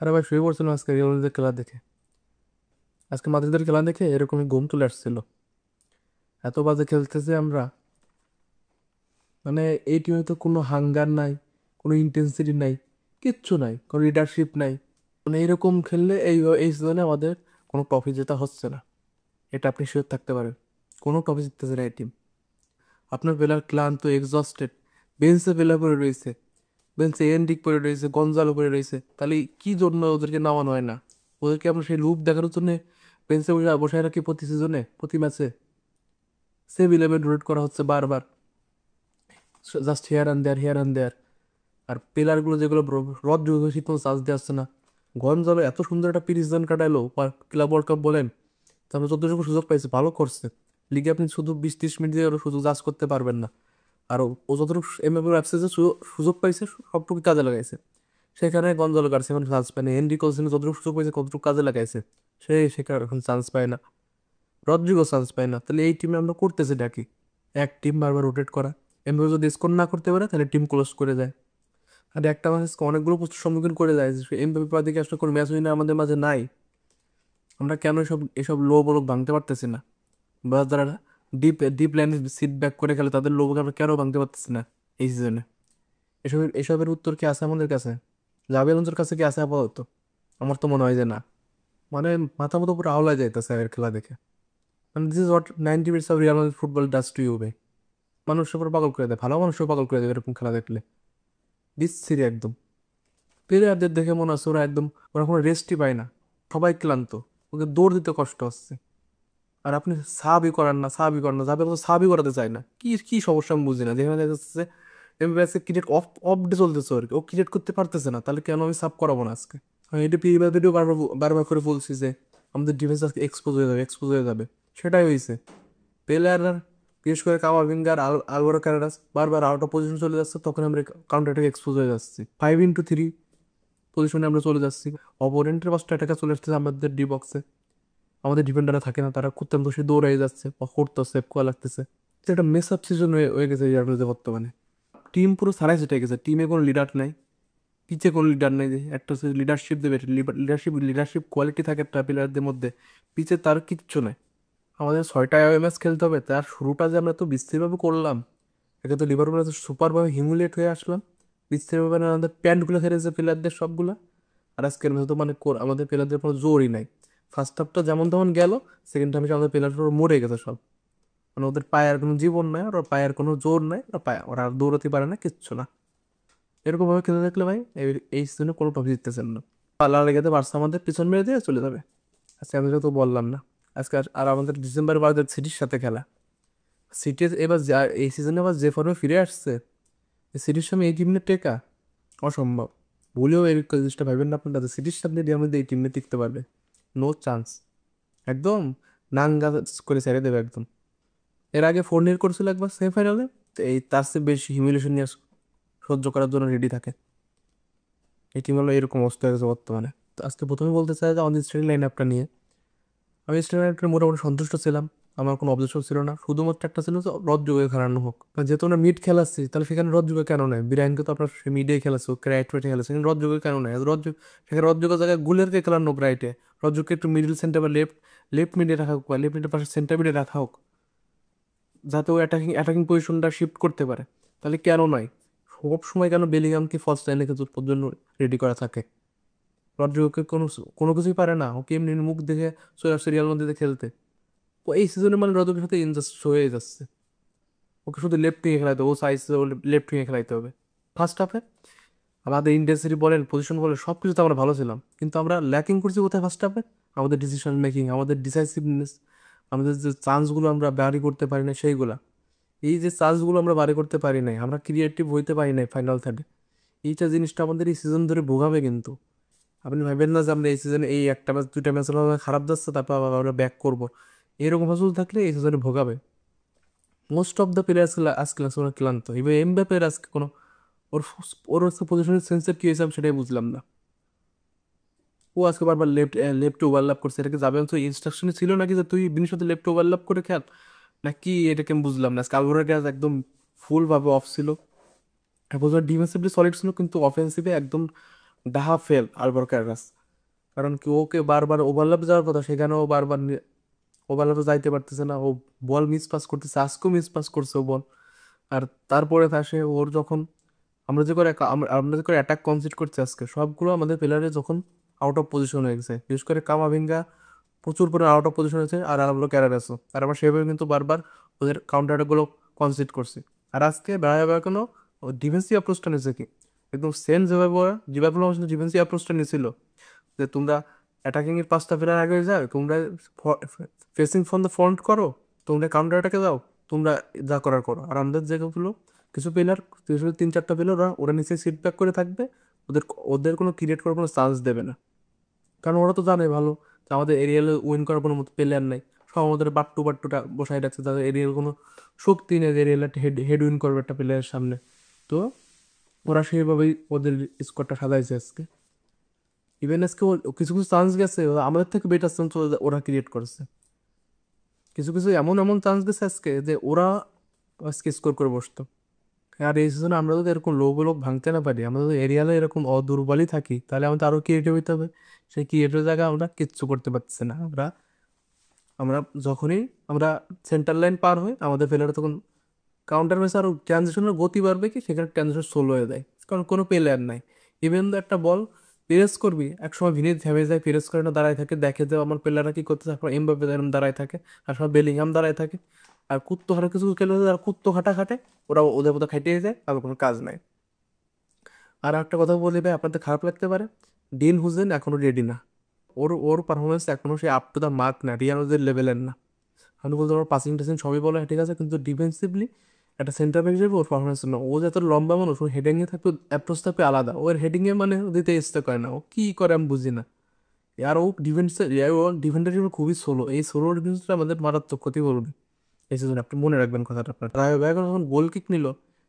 আরে ভাই শুয়ে পড়ছিলাম আজকে রিয়াল মাদ্রিদের খেলা দেখে। আজকে মাদ্রিদের খেলা দেখে এরকমই ঘুম চলে আসছিল। এত বাজে খেলতেছে আমরা। মানে এই টিমে তো কোনো হাঙ্গার নাই, কোনো ইন্টেন্সিটি নাই, কিচ্ছু নাই, কোনো লিডারশিপ নাই। মানে এরকম খেললে এই এই সিজনে আমাদের কোনো ট্রফি জেতা হচ্ছে না। এটা আপনি শিওর থাকতে পারেন। কোনো ট্রফি জিততেছে না এই টিম। আপনার প্লেয়ার ক্লান্ত, এক্সস্টেড। বেঞ্চে প্লেয়ার পড়ে রয়েছে, বেঞ্চে এনডিক পড়ে রয়েছে, গঞ্জালো পড়ে রয়েছে। তাহলে কি জন্য ওদেরকে নামানো হয় না? ওদেরকে আমরা সেই লুপ দেখানোর জন্য বেঞ্চে বসায় রাখি প্রতি সিজনে, প্রতি ম্যাচে। সেম ইলেভেন রোটেট করা হচ্ছে বারবার, just here and there, here and there. আর প্লেয়ারগুলো যেগুলো রদ্রিগো ঠিক মতো চান্স দিয়ে আসছে না। গঞ্জালো এত সুন্দর একটা প্রিসিজন কাটাইলো ক্লাব ওয়ার্ল্ড কাপ বলেন, তারপরে যতটুকু সুযোগ পাইছে ভালো করছে। লিগে আপনি শুধু 20-30 মিনিট দিয়ে ওরা সুযোগ জাজ করতে পারবেন না। আর ও যতটুকু এমএফ অ্যাপসেসে সুযোগ পাইছে সবটুকু কাজে লাগাইছে। সেখানে গঞ্জালো গার্সিয়া এখন চান্স পায় না। হেনরি কোলসিন যতটুকু সুযোগ পাইছে কতটুকু কাজে লাগাইছে, সেখানে এখন চান্স পায় না। রদ্রিগো চান্স পায় না। তাহলে এই টিমে আমরা করতেছি ডাকি এক টিম বারবার রোটেট করা। এমবাপে যদি স্কোর না করতে পারে তাহলে টিম ক্লোজ করে যায়। আর একটা ম্যাচ অনেকগুলো প্রশ্নের সম্মুখীন করে যায় যে এমবাপে বাদে আসলে কোনো ম্যাচ উইনার আমাদের মাঝে নাই। আমরা কেন এসব এসব লো বলক ভাঙতে পারতেছি না? বা যারা ডিপ ডিপ লাইনে সিট ব্যাক করে খেলে তাদের লোক আমরা কেন ভাঙতে পারতেছি না এই সিজনে? এসবের উত্তর কি আছে আমাদের কাছে? জাভি আলোনসোর কাছে কি আছে আপাতত? আমার তো মনে হয় যে না। মানে মাথা মতো পুরো আওলায় যাইতেছে এর খেলা দেখে। মানে this is what 90 minutes of Real Madrid football does to you ভাই। মানুষের উপর পাগল করে দেয়, ভালো মানুষও পাগল করে দেবে এরকম খেলা দেখলে। বিচ্ছিরি একদম। প্লেয়ারদের দেখে মনে হচ্ছে ওরা একদম, ওরা কোনো রেস্টই পায় না। সবাই ক্লান্ত, ওকে দৌড় দিতে কষ্ট হচ্ছে। আর আপনি সাবই করান না, সাবই করান না, যাবে সাবই করাতে চায় না। কি কি সমস্যা আমি বুঝি না। যেখানে দেখা যাচ্ছে এমবিএসএ ক্রিকেট অফ অফ ডে চলতেছে আর কি, ও ক্রিকেট করতে পারতেছে না, তাহলে কেন আমি সাব করাবো না আজকে? আমি এটা পিএইচডিও বারবার বারবার করে বলছি যে আমাদের ডিফেন্স আজকে এক্সপোজ হয়ে যাবে, এক্সপোজ হয়ে যাবে। সেটাই হয়েছে। পেলার, বিশেষ করে কামাভিঙ্গার, আলভারো ক্যারেরাস বারবার আউট অফ পজিশন চলে যাচ্ছে, তখন আমরা কাউন্টার অ্যাটাকে এক্সপোজ হয়ে যাচ্ছি। 5-3 পজিশনে আমরা চলে যাচ্ছি। অপোনেন্টের পাঁচটা অ্যাটাকে চলে আসতেছে আমাদের ডি বক্সে। আমাদের ডিফেন্ডাররা থাকে না, তারা করতে বসে দৌড়াই যাচ্ছে বা করতে সেভ করা লাগতেছে। এটা একটা মেস আপ সিজন হয়ে হয়ে গেছে রিয়াল মাদ্রিদে বর্তমানে। টিম পুরো সারাই সেটে গেছে, টিমে কোনো লিডার নাই, পিছে কোনো লিডার নাই। যে একটা হচ্ছে লিডারশিপ দেবে, লিডারশিপ লিডারশিপ কোয়ালিটি থাকে একটা প্লেয়ারদের মধ্যে, পিছে তার কিচ্ছু নাই। আমাদের 6টা ম্যাচ খেলতে হবে, তার শুরুটা যে আমরা তো বিশ্রীভাবে করলাম। একে তো লিভারপুল সুপারভাবে হিমুলেট হয়ে আসলাম। বিশ্রীভাবে মানে আমাদের প্যান্টগুলো হেরেছে প্লেয়ারদের সবগুলা। আর আজকের ম্যাচে তো মানে আমাদের প্লেয়ারদের কোনো জোরই নাই। ফার্স্ট হাফটা যেমন তেমন গেল, সেকেন্ড হাফে আমাদের প্লেয়ার মরে গেছে সব। মানে ওদের পায়ে আর কোনো জীবন নাই, আর ওর পায়ের কোনো জোর নাই, ওরা আর দৌড়াতে পারে না, কিচ্ছু না। এরকম ভাবে খেলতে থাকলে ভাই এই এই সিজনে কোনো ট্রফি জিততেছেন না। লা লিগাতে বার্সা আমাদের পিছন মেরে দিয়ে চলে যাবে। আজকে আমি তো বললাম না। আজকে আর আমাদের ডিসেম্বর 12 সিটির সাথে খেলা। সিটি এবার এই সিজনে আবার যে ফর্মে ফিরে আসছে, এই সিটির সামনে এই টিমনে টেকা অসম্ভব। ভুলেও এই জিনিসটা ভাবেন না আপনার, সিটির সামনে রিয়াল মাদ্রিদ এই টিমে টিকতে পারবে? No chance. একদম নাঙ্গা করে ছেড়ে দেবে একদম। এর আগে 4-0 করছিল একবার সেমিফাইনালে। এই তার চেয়ে বেশি হিউমিলেশন নিয়ে সহ্য করার জন্য রেডি থাকে এই টিম। হলো এরকম অবস্থা হয়ে গেছে বর্তমানে। তো আজকে প্রথমে বলতে চাই যে আমাদের স্টার্টিং লাইন আপটা নিয়ে আমি স্টার্টিং লাইন আপটা মোটামুটি সন্তুষ্ট ছিলাম। আমার কোনো অবজেকশন ছিল না, শুধুমাত্র একটা ছিল যে রদ্রিগোকে খেলানো হোক। কারণ যেহেতু আমরা মিড খেলাচ্ছি, তাহলে সেখানে রদ্রিগো কেন নয়? বিরানকে তো আপনার মিডে খেলাচ্ছে, ওকে রাইট রাইটে খেলাচ্ছে, কিন্তু রদ্রিগো কেন নয়? সেখানে রদ্রিগোর জায়গায় গুলেরকে খেলানো হোক রাইটে। রদ্রিগোকে একটু মিডল সেন্টার বা লেফট লেফট মিডে রাখা হোক, বা লেফট মিডের পাশে সেন্টার মিডে রাখা হোক, যাতে ও অ্যাটাকিং অ্যাটাকিং পজিশনটা শিফট করতে পারে। তাহলে কেন নয়? সব সময় কেন বেলিংহামকে ফার্স্ট লাইনে জন্য রেডি করা থাকে? রদ্রিগোকে কোনো কোনো কিছুই পারে না, ওকে এমনি মুখ দেখে চলে আসছে রিয়াল মাদ্রিদে খেলতে। ও এই সিজনে মানে রদ্রিগোর সাথে ইনজাস্ট হয়ে যাচ্ছে। ওকে শুধু লেফট উইংয়ে খেলাইতে হবে, ও সাইজ লেফট উইংয়ে খেলাইতে হবে ফার্স্ট হাফে। আমাদের ইন্টেন্সিটি বলেন, পজিশন বলেন, সব কিছুতে আমরা ভালো ছিলাম, কিন্তু আমরা ল্যাকিং করছি কোথায় ফার্স্ট হাফে? আমাদের ডিসিশন মেকিং, আমাদের ডিসাইসিভনেস, আমাদের যে চান্সগুলো আমরা বাড়ি করতে পারি না সেইগুলা। এই যে চান্সগুলো আমরা বাড়ি করতে পারি নাই, আমরা ক্রিয়েটিভ হইতে পারি নাই ফাইনাল থার্ডে। এইটা জিনিসটা আমাদের এই সিজন ধরে ভোগাবে কিন্তু। আপনি ভাবেন না যে আমরা এই সিজনে এই একটা ম্যাচ 2টা ম্যাচ খারাপ যাচ্ছে, তারপর আবার আমরা ব্যাক করবো। এরকম হাসুল থাকলে এই সিজনে ভোগাবে। মোস্ট অফ দ্য প্লেয়ার্স আজকে ওরা ক্লান্ত। এবার এমবাপ্পের আজকে কোনো ওর ওর হচ্ছে পজিশনের সেন্সের কি হয়েছে আমি সেটাই বুঝলাম না। ও আজকে বারবার লেফট ওভারল্যাপ করছে, এটাকে যাবে তো ইনস্ট্রাকশনে ছিল নাকি যে তুই বিনির সাথে লেফট ওভারল্যাপ করে খেল, নাকি এটাকে আমি বুঝলাম না। আজকে আলভারেজ একদম ফুল ভাবে অফ ছিল। ডিফেন্সিভলি সলিড ছিল, কিন্তু অফেন্সিভে একদম ডাহা ফেল আলভারো ক্যারাস, কারণ কি ওকে বারবার ওভারল্যাপে যাওয়ার কথা, সেখানেও বারবার ওভারল্যাপে যাইতে পারতেছে না, ও বল মিস পাস করতেছে, আজকেও মিস পাস করছে ও বল। আর তারপরে আসে ওর যখন আমরা যে করে অ্যাটাক কনসিড করছি আজকে, সবগুলো আমাদের প্লেয়ারে যখন আউট অফ পজিশন হয়ে গেছে, বিশেষ করে কামাভিঙ্গা প্রচুর পরিমাণে আউট অফ পজিশন হয়েছে, আর আলভারো ক্যারারাসও, আর আমরা সেভাবে কিন্তু বারবার ওদের কাউন্টার অ্যাটাকগুলো কনসিড করছি। আর আজকে বেড়ায় কোনো ডিফেন্সিভ অ্যাপ্রোচটা নিয়েছে কি, একদম সেম যেভাবে ওরা যেভাবে ডিফেন্সিভ অ্যাপ্রোচটা নিয়েছিল, যে তোমরা অ্যাটাকিং এর 5টা প্লেয়ার আগে যাও, তোমরা ফেসিং ফ্রম দ্য ফ্রন্ট করো, তোমরা কাউন্টার অ্যাটাকে যাও, তোমরা যা করার করো। আর আমাদের যেগুলো কিছু প্লেয়ার, কিছু 3-4টা প্লেয়ার ওরা ওরা নিচে সিট ব্যাক করে থাকবে, ওদের ওদের কোনো ক্রিয়েট করার কোনো চান্স দেবে না, কারণ ওরা তো জানে ভালো যে আমাদের এরিয়ালে উইন করার কোনো মতো প্লেয়ার নাই। সব আমাদের বাট্টুটা বসাই রাখছে, তাদের এরিয়াল কোনো শক্তি নেই এরিয়াল একটা হেড হেড উইন করবে একটা প্লেয়ারের সামনে। তো ওরা সেইভাবেই ওদের স্কোয়াডটা সাজাইছে আজকে। ইভেন আজকে কিছু কিছু চান্স গেছে আমাদের থেকে বেটার চান্স ওরা ক্রিয়েট করেছে, কিছু কিছু এমন এমন চান্স গেছে আজকে যে ওরা আজকে স্কোর করে বসতো। আর এই সিজনে আমরা যদি এরকম লো ব্লক ভাঙতে না পারি, আমরা যদি এরিয়ালে এরকম অদুর্বলই থাকি, তাহলে আমাদের আরো ক্রিয়েটিভ হইতে হবে। সেই ক্রিয়েটিভ জায়গায় আমরা কিচ্ছু করতে পারতেছি না। আমরা আমরা যখনই আমরা সেন্টার লাইন পার হই, আমাদের প্লেয়ার তখন কাউন্টার মেসে আরো ট্রানজিশনের গতি বাড়বে কি, সেখানে ট্রানজিশন স্লো হয়ে যায়, কারণ কোনো প্লেয়ার নাই। ইভেন তো একটা বল প্রেস করবি, একসময় ভিনি থেমে যায়, প্রেস করে না দাঁড়ায় থাকে, দেখে যে আমার প্লেয়াররা কি করতেছে, তারপর এমবাপ্পে এরকম দাঁড়ায় থাকে, আর সব বেলিংহাম দাঁড়ায় থাকে। আর কুত্তো হারা কিছু খেলে যারা কুত্তো খাটা খাটে, ওরা ওদের মতো খাইটিয়ে যায়, আর কোনো কাজ নাই। আর একটা কথা বলি ভাই, আপনাদের খারাপ লাগতে পারে, ডিন হুজেন এখনো রেডি না। ওর ওর পারফরমেন্স এখনো সে আপ টু দ্য মার্ক না, রিয়ানোদের লেভেলের না। আমি বলতে পারবো পাসিং টাসিং সবই বলে ঠিক আছে, কিন্তু ডিফেন্সিভলি একটা সেন্টার ব্যাক হিসেবে ওর পারফরমেন্স না। ও যত লম্বা মানুষ, ওর হেডিংয়ে থাকবে, অ্যাপ্রোচ থাকবে আলাদা, ওর হেডিংয়ে মানে দিতে ইচ্ছে করে না, ও কি করে আমি বুঝি না। আর ও ডিফেন্সে, ও ডিফেন্ডার হিসেবে খুবই সোলো, এই সোলো ডিফেন্সটা আমাদের মারাত্মক ক্ষতি করবে এই সিজনে, আপনি মনে রাখবেন কথাটা। আপনার রায় ব্যাগ যখন গোল কিক নিল,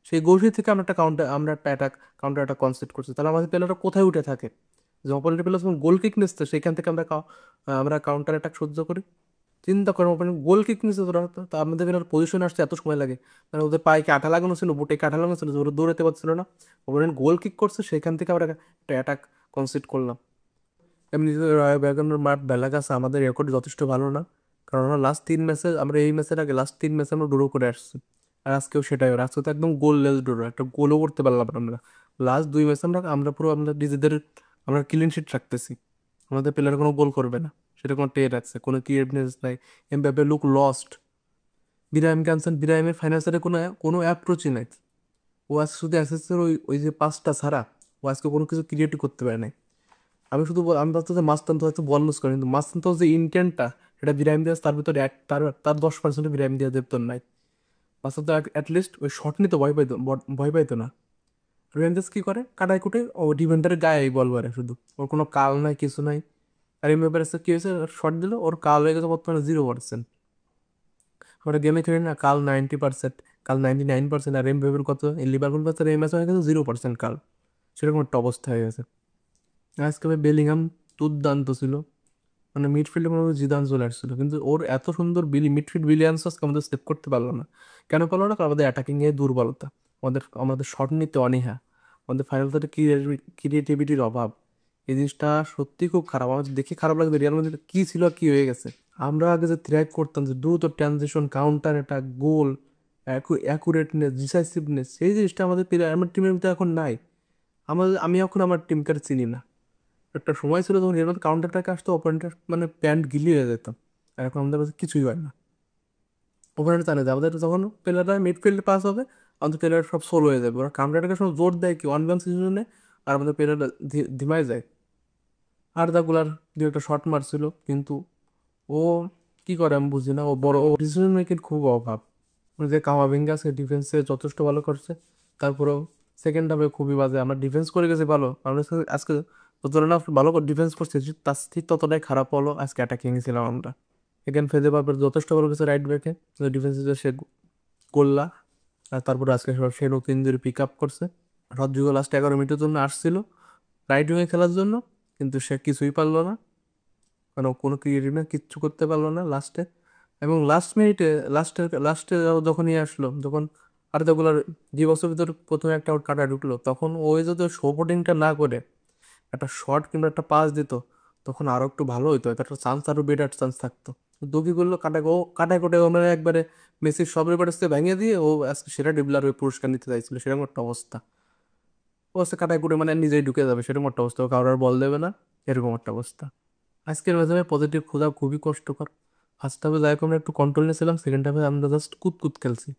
সেই গোলটি থেকে আমরা একটা কাউন্টার অ্যাটাক কনসেপ্ট করছি, তাহলে আমাদের প্লেয়াররা কোথায় উঠে থাকে? যে অপোনেন্টের প্লেয়ার যখন গোল কিক নিচ্ছে, সেখান থেকে আমরা কাউন্টার অ্যাটাক সহ্য করি। চিন্তা করেন ওপেন গোল কিক নিচ্ছে তোরা, তো আমাদের এবার পজিশনে আসতে এত সময় লাগে, মানে ওদের পায়ে কি আঠা লাগানো ছিল, বুটে কি আঠা লাগানো ছিল, যে ওরা দৌড়াতে পারছিল না। ওপেন গোল কিক করছে, সেখান থেকে আমরা একটা অ্যাটাক কনসিড করলাম। এমনি রয় ব্যাগনের মাঠ বেলাগাস আমাদের রেকর্ড যথেষ্ট ভালো না, কারণ আমরা লাস্ট 3 ম্যাচে, আমরা এই ম্যাচের আগে লাস্ট 3 ম্যাচে আমরা ড্র করে আসছি। আর আজকেও সেটাই, আজকে তো একদম গোল লেস ড্র, একটা গোলও করতে পারলাম না আমরা। লাস্ট 2 ম্যাচে আমরা পুরো আমরা নিজেদের আমরা ক্লিন শিট রাখতেছি, আমাদের প্লেয়ার কোনো গোল করবে না, সেটা কোনো টের আছে, কোনো ক্রিয়েটিভনেস নাই। এমবাপ্পে লুক লস্ট, বিরাইমের ফাইনান্সারে কোনো কোনো অ্যাপ্রোচই নাই। ও আজকে শুধু অ্যাসেসের ওই ওই যে পাসটা ছাড়া ও আজকে কোনো কিছু ক্রিয়েট করতে পারে নাই। আমি ভাবতো যে মাস্তান তো হয়তো বল লুজ করে, কিন্তু মাস্তান তো যে ইন্টেন্টটা, সেটা বিরাইম দিয়ে তার ভিতরে তার তার 10% বিরাইম দিয়ে দেবতো নাই। মাস্তান তো অ্যাটলিস্ট ওই শট নিতে ভয় পাইতো না। রেঞ্জার্স কি করে, কাটাই কুটে ও ডিফেন্ডারের গায়ে বল মারে শুধু, ওর কোনো কাল নাই কিছু নাই। আর এমবাপ্পের কাছে কি হয়েছে, শট দিল, ওর কাল হয়ে গেছে বর্তমানে 0%। আমরা গেমে খেলি না কাল 90%, কাল 99%, আর এমবাপ্পের কত, এই লিভারপুল ম্যাচের এই ম্যাচ হয়ে গেছে 0% কাল, সেরকম একটা অবস্থা হয়ে গেছে। আজকে ভাই বেলিংহাম দুর্দান্ত ছিল, মানে মিডফিল্ডে মনে হয় জিদান চলে আসছিল, কিন্তু ওর এত সুন্দর মিডফিল্ড বিলিয়ান্স আজকে আমাদের সেভ করতে পারলো না। কেন পারলো না? কারণ আমাদের অ্যাটাকিং এ দুর্বলতা, আমাদের শট নিতে অনীহা, আমাদের ফাইনাল থার্ডে ক্রিয়েটিভিটির অভাব। এই জিনিসটা সত্যি খুব খারাপ, আমার দেখে খারাপ লাগবে রিয়াল মাদ্রিদ কি ছিল আর কি হয়ে গেছে। আমরা আগে যে থ্রাইভ করতাম, যে দ্রুত ট্রানজিশন, কাউন্টার অ্যাটাক, গোল, অ্যাকুরেটনেস, ডিসাইসিভনেস, সেই জিনিসটা আমার টিমের মধ্যে এখন নাই। আমি এখন আমার টিমকে আর চিনি না। একটা সময় ছিল যখন এর মধ্যে কাউন্টার অ্যাটাক আসতো, অপোনেন্টের মানে প্যান্ট গিলিয়ে হয়ে যেতাম। আর এখন আমাদের কাছে কিছুই হয় না। অপোনেন্ট জানে যে আমাদের যখন প্লেয়াররা মিডফিল্ডে পাস হবে, আমাদের প্লেয়ার সব সোলো হয়ে যাবে, ওরা কাউন্টার অ্যাটাকের সময় জোর দেয় কি 1v1 সিচুয়েশনে, আর আমাদের প্লেয়াররা ধিমায় যায়। আর দাগুলার দু একটা শট মারছিল, কিন্তু ও কি করে আমি বুঝি না, ও বড় ও ডিসিশন মেকিং খুব অভাব। ওই যে কামাভিঙ্গা সে ডিফেন্সে যথেষ্ট ভালো করছে, তারপরেও সেকেন্ড হাফে খুবই বাজে। আমরা ডিফেন্স করে গেছি ভালো, আমরা আজকে যতটা না ভালো করে ডিফেন্স করছি, তার ঠিক ততটাই খারাপ হলো আজকে অ্যাটাকিং ছিলাম আমরা। এখানে ফেদে পারবে যথেষ্ট ভালো কিছু রাইট ব্যাকে, ডিফেন্সে সে গোল্লা। আর তারপর আজকে সে নতুন ইঞ্জুরি পিক আপ করছে। রদ্রিগো লাস্ট 11 মিনিটের জন্য আসছিল রাইট উইংয়ে খেলার জন্য, কিন্তু সে কিছুই পারলো না, কারণ ও কোনো ক্রিয়েটিভ না, কিচ্ছু করতে পারলো না লাস্টে। এবং লাস্ট মিনিটে লাস্টে যখনই আসলো, যখন আর্দাগুলার 2 বছর ভিতর প্রথমে একটা আউট কাটা ঢুকলো, তখন ওই যদি শো বোর্ডিংটা না করে একটা শর্ট কিংবা একটা পাস দিত, তখন আরো একটু ভালো হইতো, একটা চান্স, আরো বেটার চান্স থাকতো। দোকি করলো কাটায় কোটে মানে একবারে মেসির সব রেকর্ডসকে ভেঙে দিয়ে ও আজকে সেরা ড্রিবলার হয়ে পুরস্কার নিতে চাইছিল, সেরকম একটা অবস্থা। ও আজকে কাটায় কুটে মানে নিজেই ঢুকে যাবে সেরকম একটা অবস্থা, ও কারোর আর বল দেবে না, এরকম একটা অবস্থা। আজকের ম্যাচে পজিটিভ খোঁজা খুবই কষ্টকর। ফার্স্ট হাফে যাই হোক আমরা একটু কন্ট্রোল নিয়েছিলাম, সেকেন্ড হাফে আমরা জাস্ট কুত খেলছি।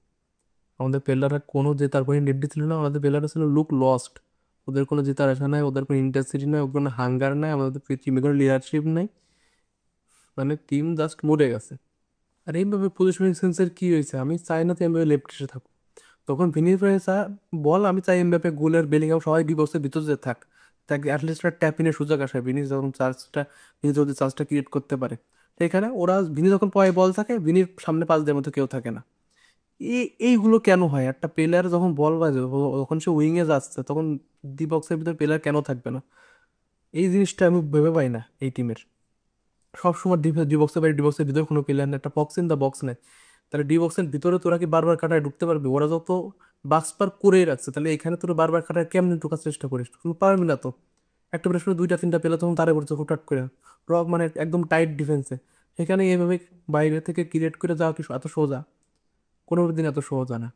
আমাদের প্লেয়াররা কোনো জেতার কোনো রেডি ছিল না, আমাদের প্লেয়াররা ছিল লুক লস্ট। ওদের কোনো জেতার আশা নাই, ওদের কোনো ইন্টেন্সিটি নাই, ওদের কোনো হাঙ্গার নাই, আমাদের টিমে কোনো লিডারশিপ নাই, মানে টিম জাস্ট মরে গেছে। আর এইভাবে পজিশনিং সেন্সের কি হয়েছে, আমি চাই না তো এমভাবে লেফট এসে থাকুক। তখন বল, আমি চাই এমবাপে, গোলের, বেলিংহাম সবাই ডিবক্সের ভিতর যে থাক, তাকে অ্যাটলিস্ট একটা ট্যাপিনের সুযোগ আসে, ভিনি যখন ভিনি যদি চান্সটা ক্রিয়েট করতে পারে। তো এখানে ওরা ভিনি যখন পয়ে বল থাকে, ভিনির সামনে পাস দেওয়ার মতো কেউ থাকে না। এইগুলো কেন হয়? একটা প্লেয়ার যখন বল বাজে, যখন সে উইংয়ে যাচ্ছে, তখন ডি বক্সের ভিতরে প্লেয়ার কেন থাকবে না? এই জিনিসটা আমি ভেবে পাই না এই টিমের। সবসময় ডি বক্সের বাইরে, ডি বক্সের ভিতরে কোনো প্লেয়ার নেই, একটা বক্স ইন দ্য বক্স নেই। তাহলে ডি বক্সের ভিতরে তোরা কি বারবার কাটায় ঢুকতে পারবি? ওরা যত বাক্স পার করেই রাখছে, তাহলে এখানে তোরা বারবার কাটায় কেমনে ঢোকার চেষ্টা করিস? তুই পারবি না তো। একটা প্রেশনে দুইটা তিনটা পেলে তখন তারে পড়ছে হুটহাট করে, মানে একদম টাইট ডিফেন্সে। সেখানে এইভাবে বাইরে থেকে ক্রিয়েট করে যাওয়া কি এত সোজা? কোনো দিন এত সোজা না।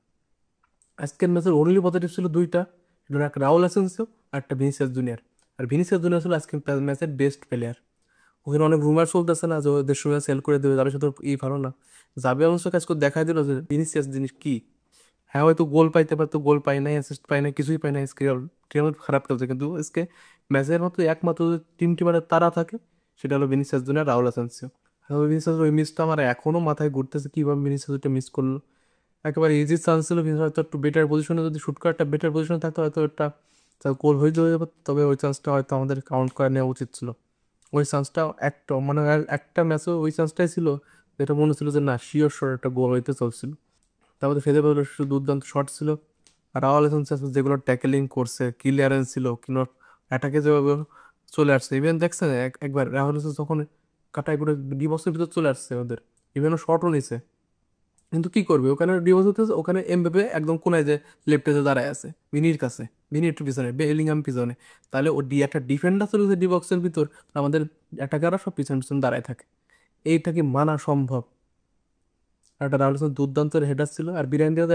আজকের ম্যাচের অনলি পজিটিভ ছিল দুইটা, এটা হলো একটা রাউল অ্যাসেন্সিও আর একটা ভিনিসিয়াস জুনিয়র। আর ভিনিসিয়াস জুনিয়র ছিল আজকের ম্যাচের বেস্ট প্লেয়ার। ওখানে অনেক রুমার চলতেছে না যে ও দেড়শো সেল করে দেবে, যাবে সাথে ভালো না। যাবে অবশ্য কাজ করে দেখাই দিল যে ভিনিসিয়াস জিনিস কি। হ্যাঁ হয়তো গোল পাইতে পারতো, গোল পাই নাই, অ্যাসিস্ট পাই নাই, কিছুই পাই নাই, ক্রিয়াল খারাপ খেলছে, কিন্তু আজকে ম্যাচের মতো একমাত্র যে টিমটি মানে তারা থাকে, সেটা হলো Vinicius junior, Raul Asensio. Vinicius ওই মিসটা আমার এখনো মাথায় ঘুরতেছে, কিভাবে ভিনিসিয়াস ওইটা মিস করলো। একেবারে ইজি চান্স ছিল, কিন্তু হয়তো একটু বেটার পজিশনে যদি শুট করে একটা বেটার পজিশনে থাকতো, হয়তো একটা গোল হয়ে যাবে। তবে ওই চান্সটা হয়তো আমাদের কাউন্ট করে নেওয়া উচিত ছিল। ওই চান্সটা একটা মানে আর একটা ম্যাচও ওই চান্সটাই ছিল, যেটা মনে ছিল যে না শিওর শট একটা গোল হইতে চলছিল। তারপরে ফেদে পেলো দুর্দান্ত শট ছিল। আর রাওয়াল চান্স যেগুলো ট্যাকেলিং করছে, ক্লিয়ারেন্স ছিল, কিন্তু অ্যাটাকে যেভাবে চলে আসছে, ইভেন দেখছেন একবার রাহুল যখন কাটাই করে ডিবক্সের ভিতর চলে আসছে ওদের, ইভেন ও শটও নিছে। কিন্তু কি করবে, ওখানে ডিভোর্স হতেছে, ওখানে এমবাপে একদম কোনায় যে লেফটে যে দাঁড়ায় আছে ভিনির কাছে, ভিনি একটু পিছনে, বেলিংহাম পিছনে। তাহলে ও একটা ডিফেন্ডার চলে গেছে ডিবক্সের ভিতর, আমাদের অ্যাটাকাররা সব পিছনে পিছনে দাঁড়ায় থাকে। এইটা কি মানা সম্ভব? আর একটা রাহুল দুর্দান্ত হেডার ছিল। আর বিরিয়ানি দিয়ে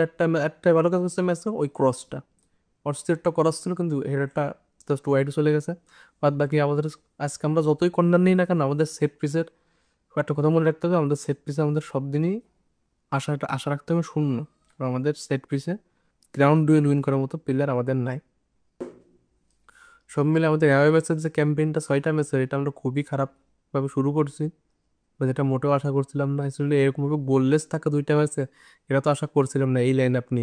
একটা ভালো কাজ করছে ম্যাচে, ওই ক্রসটা, অস্ট্রেটটা ক্রস ছিল, কিন্তু হেডারটা জাস্ট ওয়াইড চলে গেছে। বাদ বাকি আমাদের আজকে আমরা যতই কর্নার নিই না কেন, আমাদের সেট পিসের একটা কথা মনে রাখতে হবে, আমাদের সেট পিসে আমাদের সব দিনই আশা রাখতে হবে শূন্য। কারণ আমাদের সেট পিসে গ্রাউন্ড ডুয়েল উইন করার মতো প্লেয়ার আমাদের নাই। সব মিলে আমাদের অ্যাওয়ে ম্যাচের যে ক্যাম্পেইনটা 6টা ম্যাচের, এটা আমরা খুবই খারাপভাবে শুরু করছি, বা যেটা মোটেও আশা করছিলাম না। আসলে এরকমভাবে গোললেস থাকা 2টা ম্যাচে, এটা তো আশা করছিলাম না এই লাইন আপনি।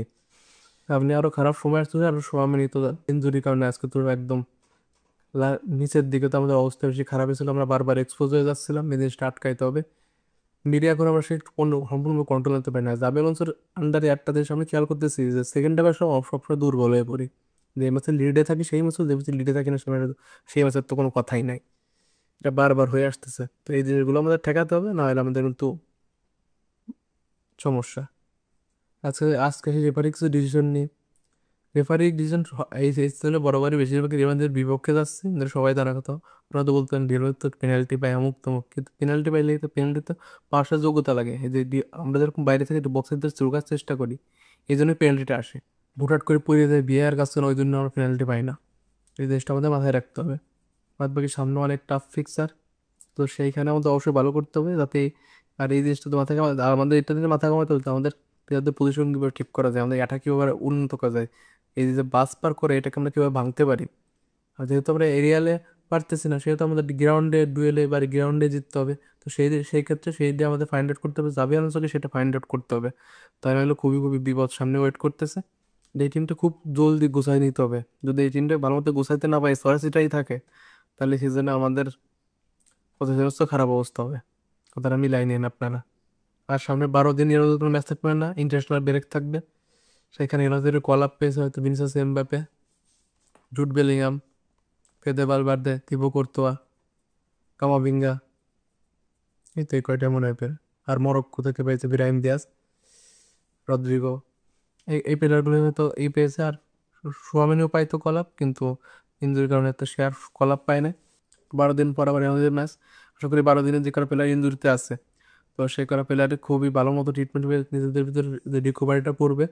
আপনি আরো খারাপ সময় আসছে, আরো সময় নিত ইঞ্জুরির কারণে আজকে তো একদম নিচের দিকে তো আমাদের অবস্থা বেশি খারাপ হয়েছিল, আমরা বারবার এক্সপোজ হয়ে যাচ্ছিলাম, এই জিনিসটা আটকাইতে হবে। মিডিয়া এখন আমরা সেই সম্পূর্ণ কন্ট্রোল করতে পারি না। জাবে আলোনসোর আন্ডারে একটা দেশ আমি খেয়াল করতেছি যে সেকেন্ড হাফের সময় সবসময় দুর্বল হয়ে পড়ি। যে ম্যাচে লিডে থাকি সেই ম্যাচে, যে ম্যাচে লিডে থাকি না সেই ম্যাচের তো কোনো কথাই নাই। এটা বারবার হয়ে আসতেছে, তো এই জিনিসগুলো আমাদের ঠেকাতে হবে, না হলে আমাদের কিন্তু সমস্যা। আজকে আজকে সেই রেফারি কিছু ডিসিশন নিই, রেফারি ডিসিশন এই সিজনে বরাবরই বেশিরভাগ রেফারিদের বিপক্ষে যাচ্ছে, কিন্তু সবাই জানা কথা। ওরা তো বলতেন রিয়াল তো পেনাল্টি পায় অমুক তমুক, কিন্তু পেনাল্টি পাইলে তো পেনাল্টি তো পাওয়ার যোগ্যতা লাগে। এই যে আমরা যেরকম বাইরে থেকে বক্সের ভিতরে চুরকার চেষ্টা করি, এই জন্যই পেনাল্টিটা আসে। ভুটাট করে পড়ে যায় বিয়ার কাছে, ওই জন্য আমরা পেনাল্টি পাই না। এই জিনিসটা আমাদের মাথায় রাখতে হবে। বাদ বাকি সামনে অনেক টাফ ফিক্সার, তো সেইখানে আমাদের অবশ্যই ভালো করতে হবে যাতে, আর এই জিনিসটা তো মাথায় আর আমাদের এটা দিনে মাথা কামাতে হবে, আমাদের প্লেয়ারদের পজিশন কীভাবে ঠিক করা যায়, আমাদের এটা কীভাবে উন্নত করা যায়, এই যে বাস পার করে এটাকে আমরা কীভাবে ভাঙতে পারি। আর যেহেতু আমরা এরিয়ালে পারতেছি না, সেহেতু আমাদের গ্রাউন্ডে ডুয়েলে বা গ্রাউন্ডে জিততে হবে। তো সেই ক্ষেত্রে সেই দিয়ে আমাদের ফাইন্ড আউট করতে হবে, যাবে আনসারকে সেটা ফাইন্ড আউট করতে হবে। তাই নাহলে খুবই খুবই বিপদ সামনে ওয়েট করতেছে। এই টিমটা খুব জলদি গুছাই নিতে হবে। যদি এই টিমটা ভালো মতো গুছাইতে না পাই, সরাসরিটাই থাকে, তাহলে সিজনে আমাদের প্রতিশোধ খারাপ অবস্থা হবে। কথাটা মিলাই নিন আপনারা। আর সামনে 12 দিন ইউরোর কোনো ম্যাচ থাকবে না, ইন্টারন্যাশনাল ব্রেক থাকবে। সেখানে ইউনাইটেডের কল আপ পেয়েছে হয়তো Vinicius, Mbappe, Jude Bellingham, Fede Valverde, Thibaut কর্তোয়া, Camavinga, এই তো এই কয়টা মনে হয় পেয়ে। আর মরক্কো থেকে পেয়েছে ব্রাহিম দিয়াজ, রদ্রিগো, এই প্লেয়ারগুলো হয়তো এই পেয়েছে। আর সুয়ামেনিও পাইতো কল আপ, কিন্তু ইঞ্জুরির কারণে তো সে আর কলাপ পায় না। 12 দিন পর আবার আমাদের ম্যাচ, আশা করি 12 দিনে যে কারো প্লেয়ার ইঞ্জুরিতে আছে, তো সেই করা প্লেয়ারের খুবই ভালো মতো ট্রিটমেন্ট পেয়ে নিজেদের ভিতরে যে রিকভারিটা করবে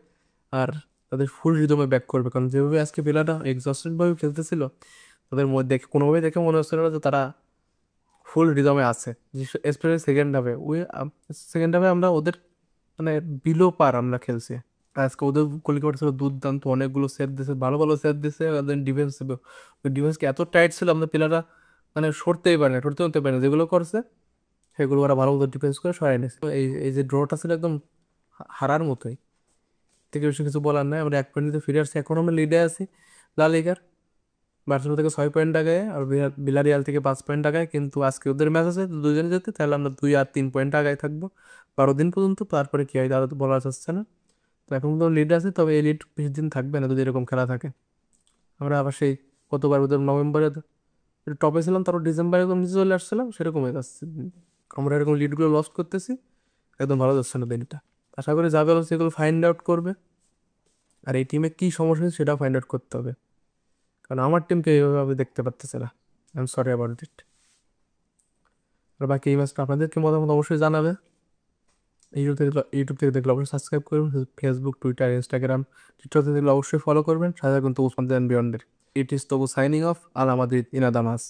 আর তাদের ফুল রিদমে ব্যাক করবে। কারণ যেভাবে আজকে প্লেয়াররা এক্সস্টেড ভাবে খেলতেছিল, তাদের মধ্যে দেখে কোনোভাবেই দেখে মনে হচ্ছিল না যে তারা ফুল রিদমে আছে। স্পেশালি সেকেন্ড হাফে আমরা ওদের মানে বিলো পার আমরা খেলছি। আজকে ওদের গোলকিপার ছিল দুর্দান্ত, অনেকগুলো সেট দিয়েছে, ভালো ভালো সেট দিয়েছে। ওদের ডিফেন্স ডিফেন্সকে এত টাইট ছিল, আমাদের প্লেয়াররা মানে সরতেই পারে না, সরতে পারে না। যেগুলো করছে সেগুলো ওরা ভালো মতো ডিফেন্স করে সরাই নিয়েছে। এই যে ড্রটা ছিল একদম হারার মতোই, থেকে বেশি কিছু বলার নাই। আমরা 1 পয়েন্ট ফিরে আসছি, এখন আমরা লিডে আছি লা লিগার। বার্সেলোনা থেকে 6 পয়েন্ট আগায় আর বিলারিয়াল থেকে 5 পয়েন্ট আগায়। কিন্তু আজকে ওদের ম্যাচ আছে, দুজনে যেতে তাহলে আমরা 2 আর 3 পয়েন্ট আগায় থাকবো 12 দিন পর্যন্ত। তারপরে কি হয় তারা তো বলা যাচ্ছে না। তো এখন তো লিড আছে, তবে এই লিড বেশি দিন থাকবে না যদি এরকম খেলা থাকে। আমরা আবার সেই কতবার ওদের নভেম্বরে টপে ছিলাম, তারপর ডিসেম্বরে একদম নিচে চলে আসছিলাম, সেরকম হয়ে যাচ্ছে। আমরা এরকম লিডগুলো লস করতেছি, একদম ভালো যাচ্ছে না দিনটা। আশা করি যাবে হলো সেগুলো ফাইন্ড আউট করবে, আর এই টিমে কী সমস্যা হয়েছে সেটাও ফাইন্ড আউট করতে হবে। কারণ আমার টিমকে এইভাবে দেখতে পারতেছে না। I am sorry about it. আর বাকি এই ম্যাচটা আপনাদেরকে মতামত অবশ্যই জানাবে। ইউটিউব থেকে দেখলে অবশ্যই সাবস্ক্রাইব করবেন। ফেসবুক, টুইটার, ইনস্টাগ্রাম, টিকটক থেকে দেখলে অবশ্যই ফলো করবেন। সাথে কিন্তু উসমান বিয়ন্ডের। ইট ইস তবু সাইনিং অফ। আল আমাদের ইনাদামাস।